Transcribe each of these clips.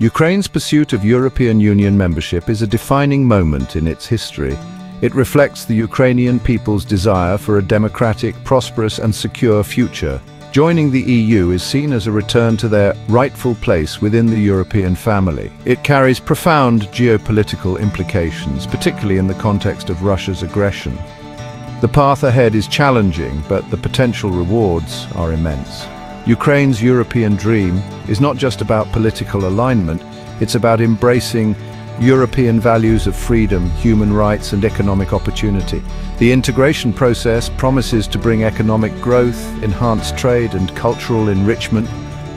Ukraine's pursuit of European Union membership is a defining moment in its history. It reflects the Ukrainian people's desire for a democratic, prosperous and secure future. Joining the EU is seen as a return to their rightful place within the European family. It carries profound geopolitical implications, particularly in the context of Russia's aggression. The path ahead is challenging, but the potential rewards are immense. Ukraine's European dream is not just about political alignment, it's about embracing European values of freedom, human rights and economic opportunity. The integration process promises to bring economic growth, enhanced trade and cultural enrichment,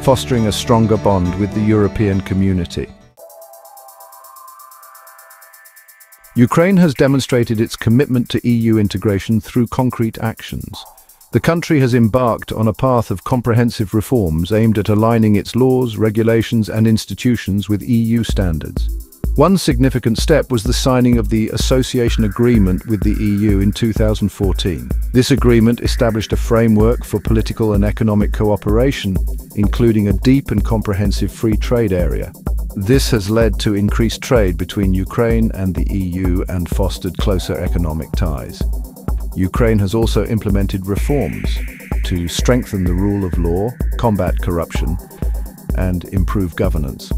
fostering a stronger bond with the European community. Ukraine has demonstrated its commitment to EU integration through concrete actions. The country has embarked on a path of comprehensive reforms aimed at aligning its laws, regulations and institutions with EU standards. One significant step was the signing of the Association Agreement with the EU in 2014. This agreement established a framework for political and economic cooperation, including a deep and comprehensive free trade area. This has led to increased trade between Ukraine and the EU and fostered closer economic ties. Ukraine has also implemented reforms to strengthen the rule of law, combat corruption, and improve governance.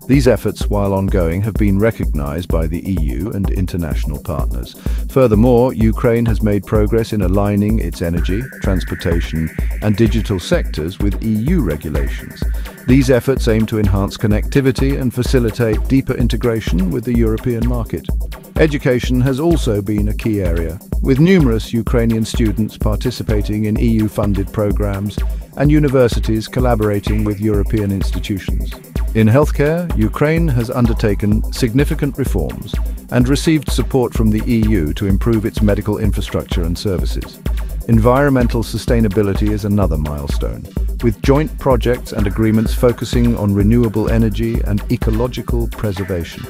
These efforts, while ongoing, have been recognized by the EU and international partners. Furthermore, Ukraine has made progress in aligning its energy, transportation, and digital sectors with EU regulations. These efforts aim to enhance connectivity and facilitate deeper integration with the European market. Education has also been a key area, with numerous Ukrainian students participating in EU-funded programs and universities collaborating with European institutions. In healthcare, Ukraine has undertaken significant reforms and received support from the EU to improve its medical infrastructure and services. Environmental sustainability is another milestone, with joint projects and agreements focusing on renewable energy and ecological preservation.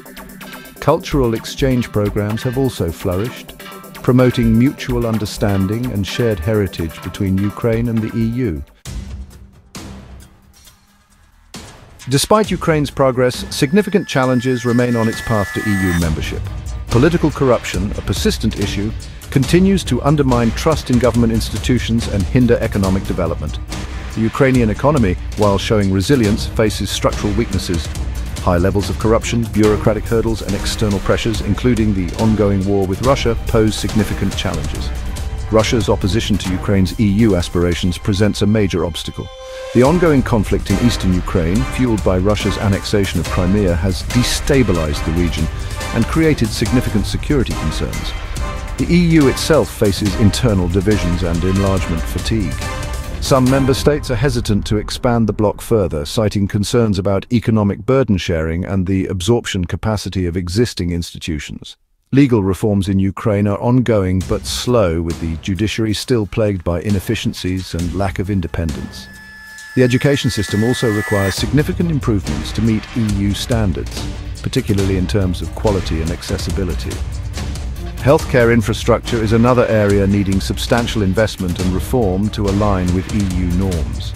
Cultural exchange programs have also flourished, promoting mutual understanding and shared heritage between Ukraine and the EU. Despite Ukraine's progress, significant challenges remain on its path to EU membership. Political corruption, a persistent issue, continues to undermine trust in government institutions and hinder economic development. The Ukrainian economy, while showing resilience, faces structural weaknesses. High levels of corruption, bureaucratic hurdles and external pressures, including the ongoing war with Russia, pose significant challenges. Russia's opposition to Ukraine's EU aspirations presents a major obstacle. The ongoing conflict in eastern Ukraine, fueled by Russia's annexation of Crimea, has destabilized the region and created significant security concerns. The EU itself faces internal divisions and enlargement fatigue. Some member states are hesitant to expand the bloc further, citing concerns about economic burden sharing and the absorption capacity of existing institutions. Legal reforms in Ukraine are ongoing but slow, with the judiciary still plagued by inefficiencies and lack of independence. The education system also requires significant improvements to meet EU standards, particularly in terms of quality and accessibility. Healthcare infrastructure is another area needing substantial investment and reform to align with EU norms.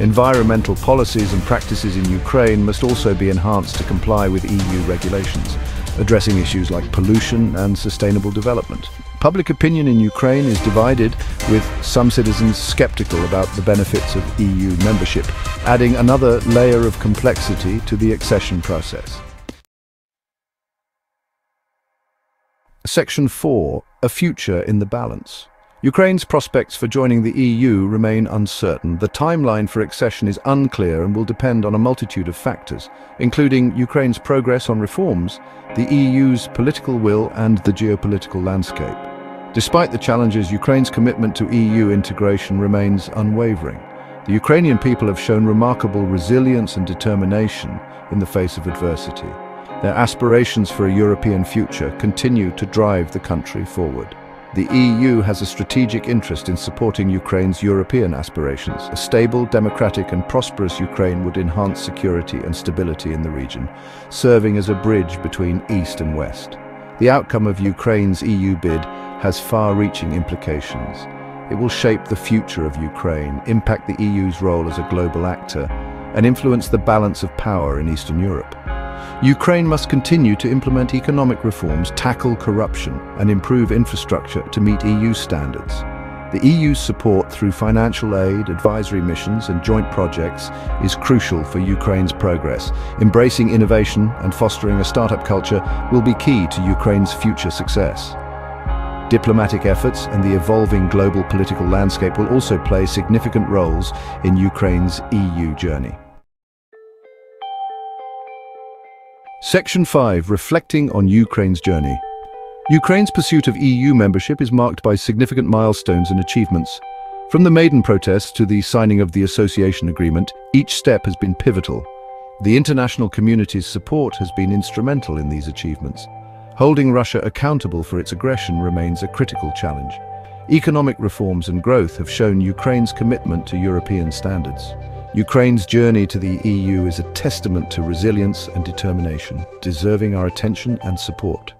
Environmental policies and practices in Ukraine must also be enhanced to comply with EU regulations, addressing issues like pollution and sustainable development. Public opinion in Ukraine is divided, with some citizens skeptical about the benefits of EU membership, adding another layer of complexity to the accession process. Section 4. A future in the balance. Ukraine's prospects for joining the EU remain uncertain. The timeline for accession is unclear and will depend on a multitude of factors, including Ukraine's progress on reforms, the EU's political will, and the geopolitical landscape. Despite the challenges, Ukraine's commitment to EU integration remains unwavering. The Ukrainian people have shown remarkable resilience and determination in the face of adversity. Their aspirations for a European future continue to drive the country forward. The EU has a strategic interest in supporting Ukraine's European aspirations. A stable, democratic and prosperous Ukraine would enhance security and stability in the region, serving as a bridge between East and West. The outcome of Ukraine's EU bid has far-reaching implications. It will shape the future of Ukraine, impact the EU's role as a global actor, and influence the balance of power in Eastern Europe. Ukraine must continue to implement economic reforms, tackle corruption, and improve infrastructure to meet EU standards. The EU's support through financial aid, advisory missions, and joint projects is crucial for Ukraine's progress. Embracing innovation and fostering a startup culture will be key to Ukraine's future success. Diplomatic efforts and the evolving global political landscape will also play significant roles in Ukraine's EU journey. Section 5. Reflecting on Ukraine's journey. Ukraine's pursuit of EU membership is marked by significant milestones and achievements. From the Maidan protests to the signing of the association agreement, each step has been pivotal. The international community's support has been instrumental in these achievements. Holding Russia accountable for its aggression remains a critical challenge. Economic reforms and growth have shown Ukraine's commitment to European standards. Ukraine's journey to the EU is a testament to resilience and determination, deserving our attention and support.